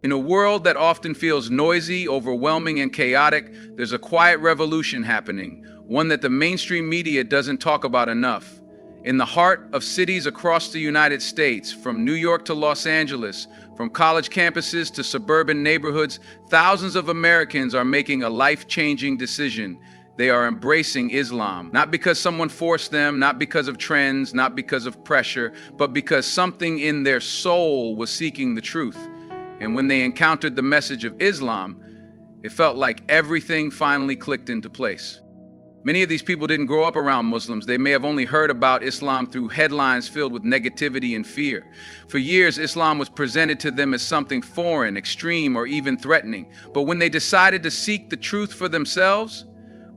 In a world that often feels noisy, overwhelming, and chaotic, there's a quiet revolution happening, one that the mainstream media doesn't talk about enough. In the heart of cities across the United States, from New York to Los Angeles, from college campuses to suburban neighborhoods, thousands of Americans are making a life-changing decision. They are embracing Islam, not because someone forced them, not because of trends, not because of pressure, but because something in their soul was seeking the truth. And when they encountered the message of Islam, it felt like everything finally clicked into place. Many of these people didn't grow up around Muslims. They may have only heard about Islam through headlines filled with negativity and fear. For years, Islam was presented to them as something foreign, extreme, or even threatening. But when they decided to seek the truth for themselves,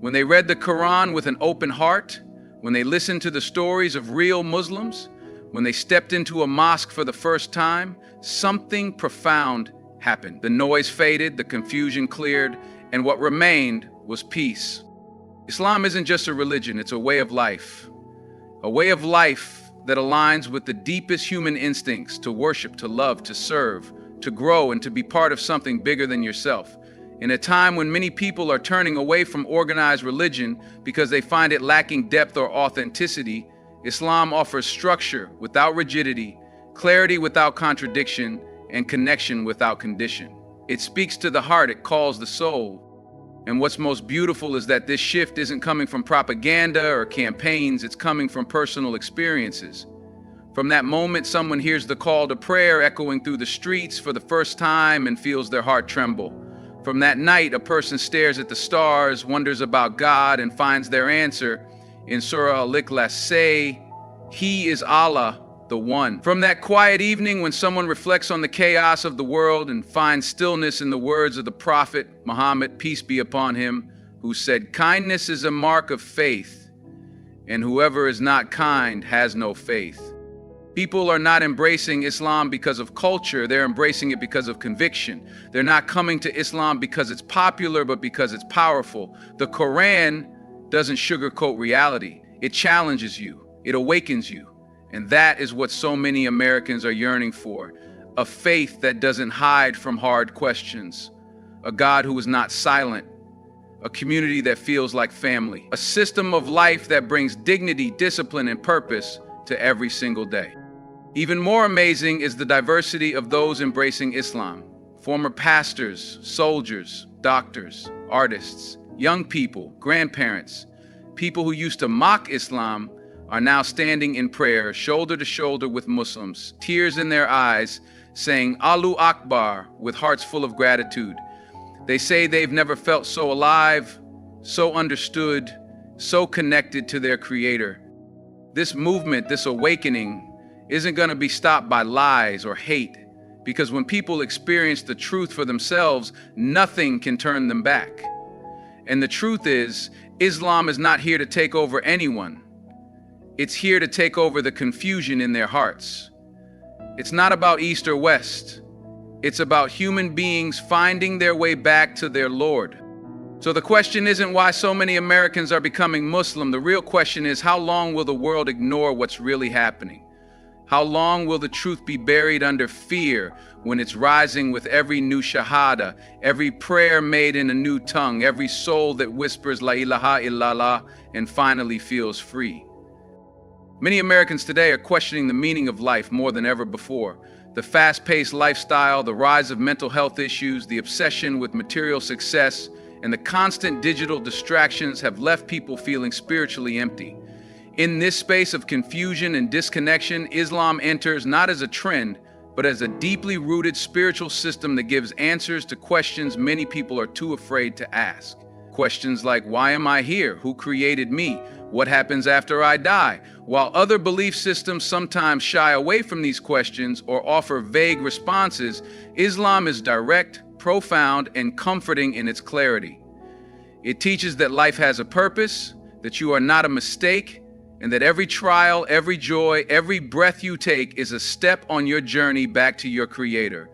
when they read the Quran with an open heart, when they listened to the stories of real Muslims, when they stepped into a mosque for the first time, something profound happened. The noise faded, the confusion cleared, and what remained was peace. Islam isn't just a religion, it's a way of life. A way of life that aligns with the deepest human instincts to worship, to love, to serve, to grow, and to be part of something bigger than yourself. In a time when many people are turning away from organized religion because they find it lacking depth or authenticity, Islam offers structure without rigidity, clarity without contradiction, and connection without condition. It speaks to the heart, it calls the soul. And what's most beautiful is that this shift isn't coming from propaganda or campaigns, it's coming from personal experiences. From that moment, someone hears the call to prayer echoing through the streets for the first time and feels their heart tremble. From that night, a person stares at the stars, wonders about God, and finds their answer in Surah Al-Ikhlas, say, He is Allah, the One. From that quiet evening when someone reflects on the chaos of the world and finds stillness in the words of the Prophet Muhammad, peace be upon him, who said, kindness is a mark of faith, and whoever is not kind has no faith. People are not embracing Islam because of culture, they're embracing it because of conviction. They're not coming to Islam because it's popular, but because it's powerful. The Quran doesn't sugarcoat reality. It challenges you, it awakens you. And that is what so many Americans are yearning for. A faith that doesn't hide from hard questions. A God who is not silent. A community that feels like family. A system of life that brings dignity, discipline, and purpose to every single day. Even more amazing is the diversity of those embracing Islam. Former pastors, soldiers, doctors, artists, young people, grandparents, people who used to mock Islam are now standing in prayer, shoulder to shoulder with Muslims, tears in their eyes, saying Allahu Akbar with hearts full of gratitude. They say they've never felt so alive, so understood, so connected to their Creator. This movement, this awakening, isn't going to be stopped by lies or hate, because when people experience the truth for themselves, nothing can turn them back. And the truth is, Islam is not here to take over anyone. It's here to take over the confusion in their hearts. It's not about East or West. It's about human beings finding their way back to their Lord. So the question isn't why so many Americans are becoming Muslim. The real question is, how long will the world ignore what's really happening? How long will the truth be buried under fear when it's rising with every new shahada, every prayer made in a new tongue, every soul that whispers La ilaha illallah and finally feels free? Many Americans today are questioning the meaning of life more than ever before. The fast-paced lifestyle, the rise of mental health issues, the obsession with material success, and the constant digital distractions have left people feeling spiritually empty. In this space of confusion and disconnection, Islam enters not as a trend, but as a deeply rooted spiritual system that gives answers to questions many people are too afraid to ask. Questions like, why am I here? Who created me? What happens after I die? While other belief systems sometimes shy away from these questions or offer vague responses, Islam is direct, profound, and comforting in its clarity. It teaches that life has a purpose, that you are not a mistake, and that every trial, every joy, every breath you take is a step on your journey back to your Creator.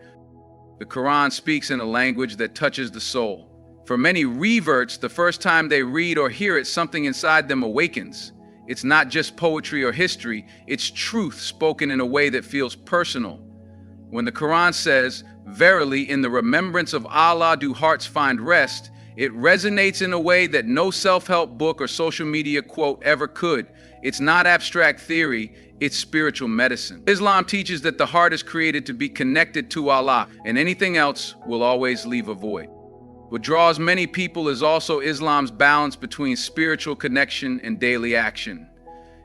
The Quran speaks in a language that touches the soul. For many reverts, the first time they read or hear it, something inside them awakens. It's not just poetry or history, it's truth spoken in a way that feels personal. When the Quran says, "Verily, in the remembrance of Allah do hearts find rest," it resonates in a way that no self-help book or social media quote ever could. It's not abstract theory, it's spiritual medicine. Islam teaches that the heart is created to be connected to Allah, and anything else will always leave a void. What draws many people is also Islam's balance between spiritual connection and daily action.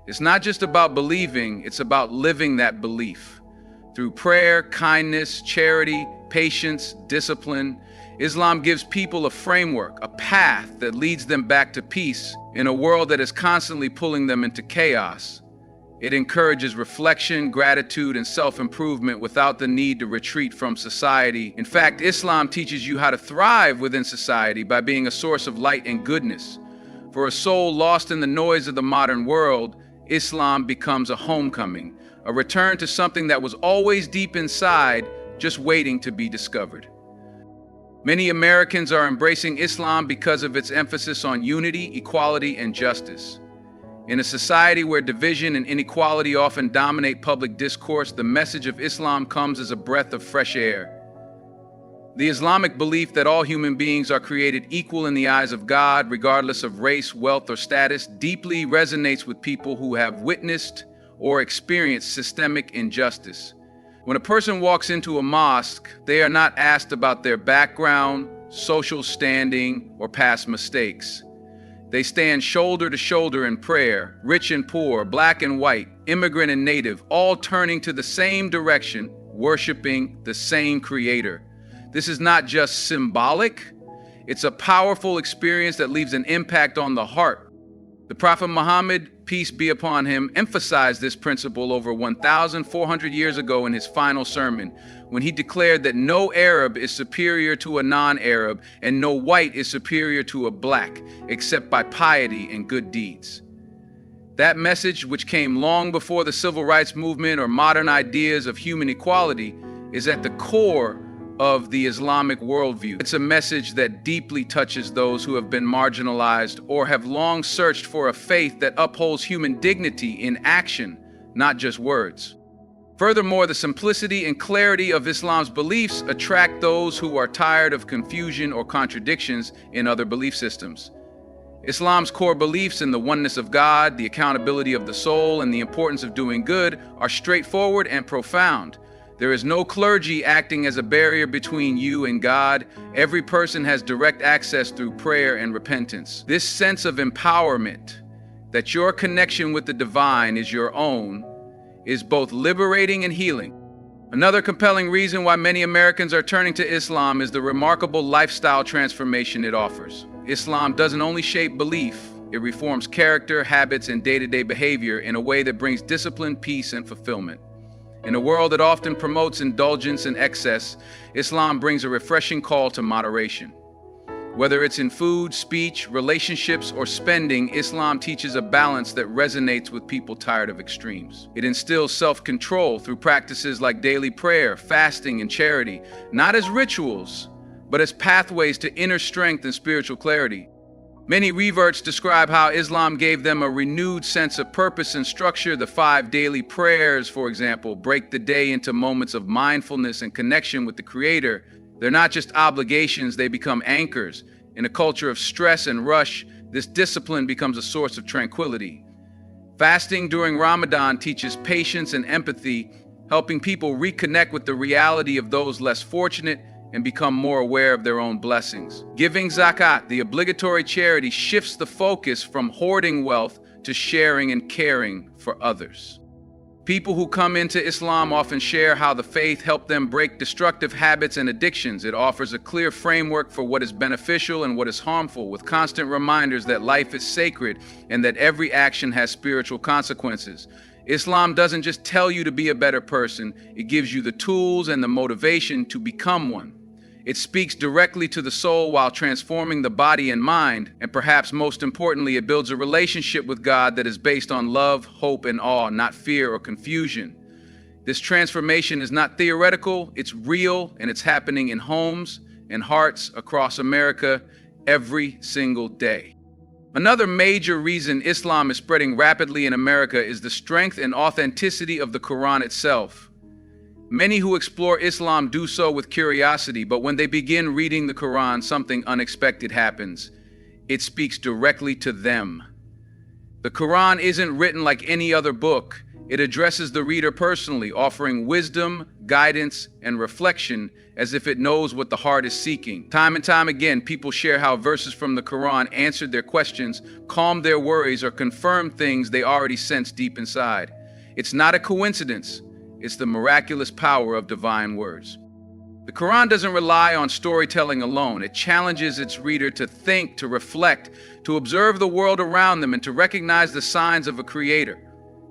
It's not just about believing, it's about living that belief. Through prayer, kindness, charity, patience, discipline, Islam gives people a framework, a path that leads them back to peace in a world that is constantly pulling them into chaos. It encourages reflection, gratitude, and self-improvement without the need to retreat from society. In fact, Islam teaches you how to thrive within society by being a source of light and goodness. For a soul lost in the noise of the modern world, Islam becomes a homecoming, a return to something that was always deep inside, just waiting to be discovered. Many Americans are embracing Islam because of its emphasis on unity, equality, and justice. In a society where division and inequality often dominate public discourse, the message of Islam comes as a breath of fresh air. The Islamic belief that all human beings are created equal in the eyes of God, regardless of race, wealth, or status, deeply resonates with people who have witnessed or experienced systemic injustice. When a person walks into a mosque, they are not asked about their background, social standing, or past mistakes. They stand shoulder to shoulder in prayer, rich and poor, black and white, immigrant and native, all turning to the same direction, worshiping the same Creator. This is not just symbolic, it's a powerful experience that leaves an impact on the heart. The Prophet Muhammad, peace be upon him, emphasized this principle over 1,400 years ago in his final sermon, when he declared that no Arab is superior to a non-Arab and no white is superior to a black, except by piety and good deeds. That message, which came long before the civil rights movement or modern ideas of human equality, is at the core of the Islamic worldview. It's a message that deeply touches those who have been marginalized or have long searched for a faith that upholds human dignity in action, not just words. Furthermore, the simplicity and clarity of Islam's beliefs attract those who are tired of confusion or contradictions in other belief systems. Islam's core beliefs in the oneness of God, the accountability of the soul, and the importance of doing good are straightforward and profound. There is no clergy acting as a barrier between you and God. Every person has direct access through prayer and repentance. This sense of empowerment, that your connection with the divine is your own, is both liberating and healing. Another compelling reason why many Americans are turning to Islam is the remarkable lifestyle transformation it offers. Islam doesn't only shape belief, it reforms character, habits, and day-to-day behavior in a way that brings discipline, peace, and fulfillment. In a world that often promotes indulgence and excess, Islam brings a refreshing call to moderation. Whether it's in food, speech, relationships, or spending, Islam teaches a balance that resonates with people tired of extremes. It instills self-control through practices like daily prayer, fasting, and charity, not as rituals, but as pathways to inner strength and spiritual clarity. Many reverts describe how Islam gave them a renewed sense of purpose and structure. The 5 daily prayers, for example, break the day into moments of mindfulness and connection with the Creator. They're not just obligations, they become anchors. In a culture of stress and rush, this discipline becomes a source of tranquility. Fasting during Ramadan teaches patience and empathy, helping people reconnect with the reality of those less fortunate and become more aware of their own blessings. Giving zakat, the obligatory charity, shifts the focus from hoarding wealth to sharing and caring for others. People who come into Islam often share how the faith helped them break destructive habits and addictions. It offers a clear framework for what is beneficial and what is harmful, with constant reminders that life is sacred and that every action has spiritual consequences. Islam doesn't just tell you to be a better person, it gives you the tools and the motivation to become one. It speaks directly to the soul while transforming the body and mind, and perhaps most importantly, it builds a relationship with God that is based on love, hope, and awe, not fear or confusion. This transformation is not theoretical, it's real, and it's happening in homes and hearts across America every single day. Another major reason Islam is spreading rapidly in America is the strength and authenticity of the Quran itself. Many who explore Islam do so with curiosity, but when they begin reading the Quran, something unexpected happens. It speaks directly to them. The Quran isn't written like any other book. It addresses the reader personally, offering wisdom, guidance, and reflection as if it knows what the heart is seeking. Time and time again, people share how verses from the Quran answered their questions, calmed their worries, or confirmed things they already sensed deep inside. It's not a coincidence. It's the miraculous power of divine words. The Quran doesn't rely on storytelling alone. It challenges its reader to think, to reflect, to observe the world around them, and to recognize the signs of a creator.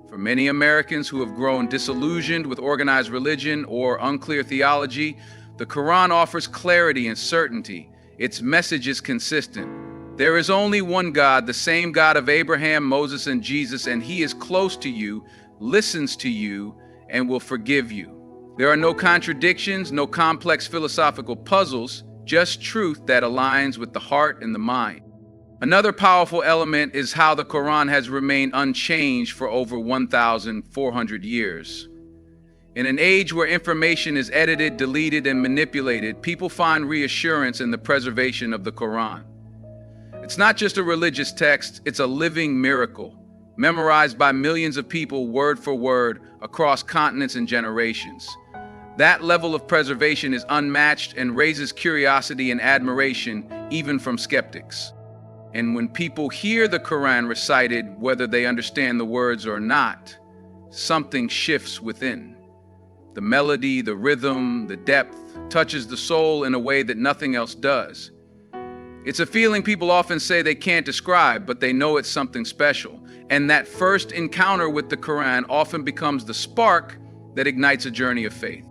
For many Americans who have grown disillusioned with organized religion or unclear theology, the Quran offers clarity and certainty. Its message is consistent. There is only one God, the same God of Abraham, Moses, and Jesus, and He is close to you, listens to you, and will forgive you. There are no contradictions, no complex philosophical puzzles, just truth that aligns with the heart and the mind. Another powerful element is how the Quran has remained unchanged for over 1,400 years. In an age where information is edited, deleted, and manipulated, people find reassurance in the preservation of the Quran. It's not just a religious text, it's a living miracle, memorized by millions of people word for word across continents and generations. That level of preservation is unmatched and raises curiosity and admiration even from skeptics. And when people hear the Quran recited, whether they understand the words or not, something shifts within. The melody, the rhythm, the depth touches the soul in a way that nothing else does. It's a feeling people often say they can't describe, but they know it's something special. And that first encounter with the Quran often becomes the spark that ignites a journey of faith.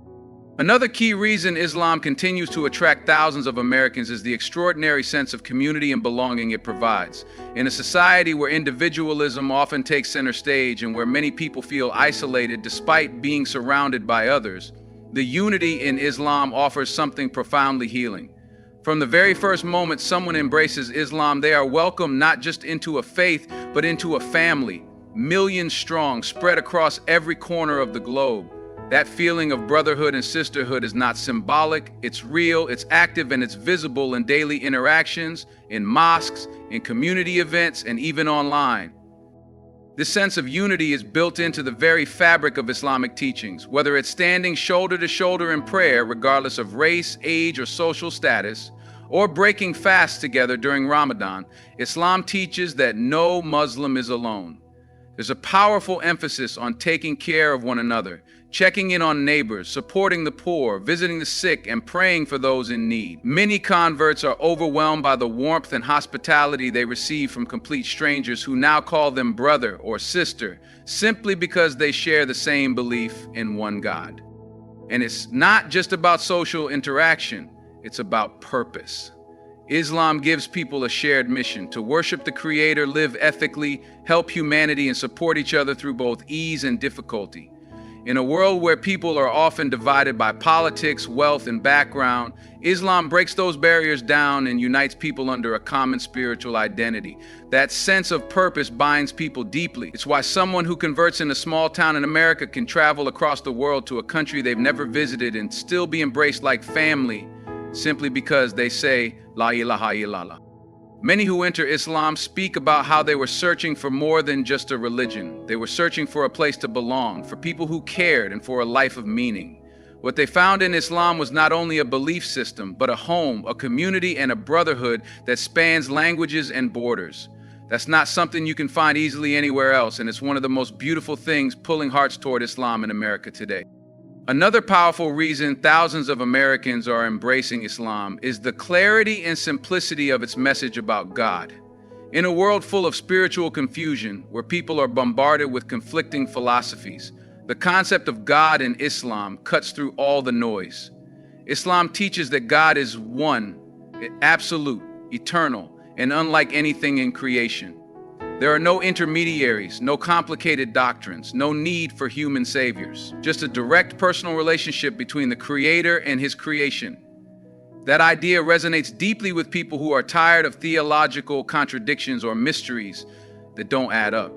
Another key reason Islam continues to attract thousands of Americans is the extraordinary sense of community and belonging it provides. In a society where individualism often takes center stage and where many people feel isolated despite being surrounded by others, the unity in Islam offers something profoundly healing. From the very first moment someone embraces Islam, they are welcomed not just into a faith, but into a family, millions strong, spread across every corner of the globe. That feeling of brotherhood and sisterhood is not symbolic, it's real, it's active, and it's visible in daily interactions, in mosques, in community events, and even online. This sense of unity is built into the very fabric of Islamic teachings. Whether it's standing shoulder to shoulder in prayer, regardless of race, age, or social status, or breaking fasts together during Ramadan, Islam teaches that no Muslim is alone. There's a powerful emphasis on taking care of one another, checking in on neighbors, supporting the poor, visiting the sick, and praying for those in need. Many converts are overwhelmed by the warmth and hospitality they receive from complete strangers who now call them brother or sister, simply because they share the same belief in one God. And it's not just about social interaction, it's about purpose. Islam gives people a shared mission to worship the Creator, live ethically, help humanity, and support each other through both ease and difficulty. In a world where people are often divided by politics, wealth, and background, Islam breaks those barriers down and unites people under a common spiritual identity. That sense of purpose binds people deeply. It's why someone who converts in a small town in America can travel across the world to a country they've never visited and still be embraced like family, simply because they say, La ilaha illallah. Many who enter Islam speak about how they were searching for more than just a religion. They were searching for a place to belong, for people who cared, and for a life of meaning. What they found in Islam was not only a belief system, but a home, a community, and a brotherhood that spans languages and borders. That's not something you can find easily anywhere else, and it's one of the most beautiful things pulling hearts toward Islam in America today. Another powerful reason thousands of Americans are embracing Islam is the clarity and simplicity of its message about God. In a world full of spiritual confusion, where people are bombarded with conflicting philosophies, the concept of God in Islam cuts through all the noise. Islam teaches that God is one, absolute, eternal, and unlike anything in creation. There are no intermediaries, no complicated doctrines, no need for human saviors, just a direct personal relationship between the Creator and His creation. That idea resonates deeply with people who are tired of theological contradictions or mysteries that don't add up.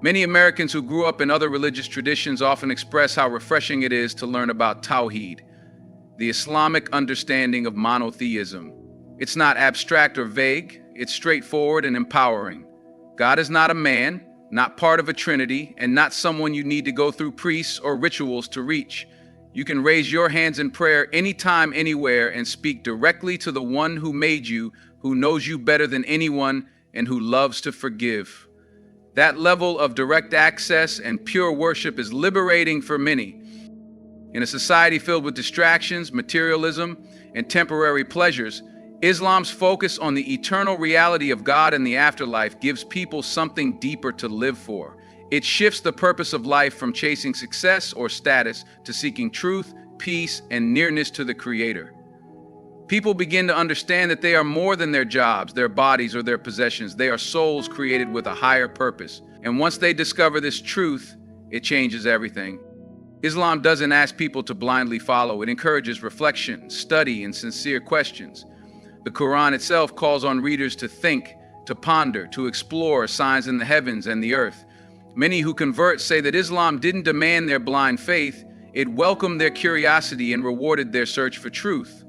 Many Americans who grew up in other religious traditions often express how refreshing it is to learn about Tawheed, the Islamic understanding of monotheism. It's not abstract or vague, it's straightforward and empowering. God is not a man, not part of a trinity, and not someone you need to go through priests or rituals to reach. You can raise your hands in prayer anytime, anywhere, and speak directly to the one who made you, who knows you better than anyone, and who loves to forgive. That level of direct access and pure worship is liberating for many. In a society filled with distractions, materialism, and temporary pleasures, Islam's focus on the eternal reality of God and the afterlife gives people something deeper to live for. It shifts the purpose of life from chasing success or status to seeking truth, peace, and nearness to the Creator. People begin to understand that they are more than their jobs, their bodies, or their possessions. They are souls created with a higher purpose. And once they discover this truth, it changes everything. Islam doesn't ask people to blindly follow. It encourages reflection, study, and sincere questions. The Quran itself calls on readers to think, to ponder, to explore signs in the heavens and the earth. Many who convert say that Islam didn't demand their blind faith, it welcomed their curiosity and rewarded their search for truth.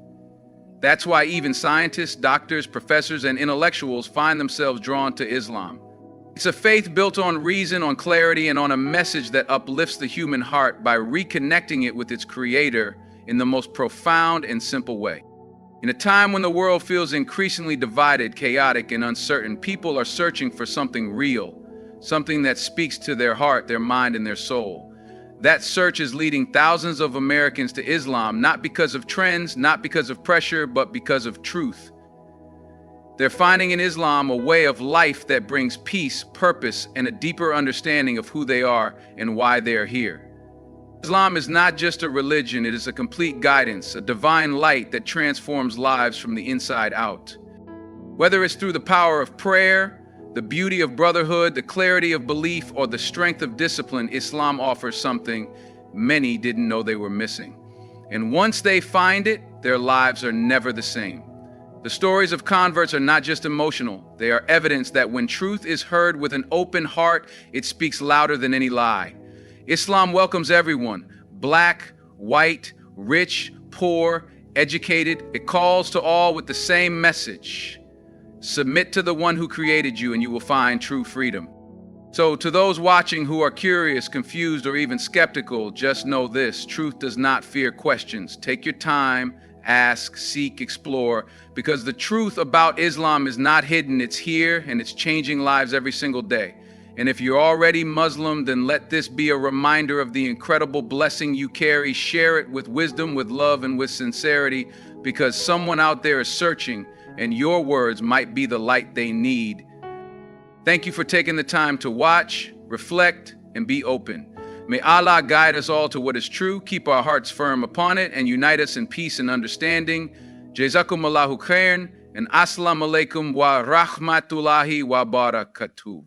That's why even scientists, doctors, professors, and intellectuals find themselves drawn to Islam. It's a faith built on reason, on clarity, and on a message that uplifts the human heart by reconnecting it with its Creator in the most profound and simple way. In a time when the world feels increasingly divided, chaotic, and uncertain, people are searching for something real, something that speaks to their heart, their mind, and their soul. That search is leading thousands of Americans to Islam, not because of trends, not because of pressure, but because of truth. They're finding in Islam a way of life that brings peace, purpose, and a deeper understanding of who they are and why they are here. Islam is not just a religion, it is a complete guidance, a divine light that transforms lives from the inside out. Whether it's through the power of prayer, the beauty of brotherhood, the clarity of belief, or the strength of discipline, Islam offers something many didn't know they were missing. And once they find it, their lives are never the same. The stories of converts are not just emotional, they are evidence that when truth is heard with an open heart, it speaks louder than any lie. Islam welcomes everyone, black, white, rich, poor, educated. It calls to all with the same message. Submit to the one who created you and you will find true freedom. So to those watching who are curious, confused, or even skeptical, just know this: truth does not fear questions. Take your time, ask, seek, explore, because the truth about Islam is not hidden. It's here and it's changing lives every single day. And if you're already Muslim, then let this be a reminder of the incredible blessing you carry. Share it with wisdom, with love, and with sincerity, because someone out there is searching, and your words might be the light they need. Thank you for taking the time to watch, reflect, and be open. May Allah guide us all to what is true, keep our hearts firm upon it, and unite us in peace and understanding. Jazakumullahu khairan, and assalamu alaikum wa rahmatullahi wa barakatuh.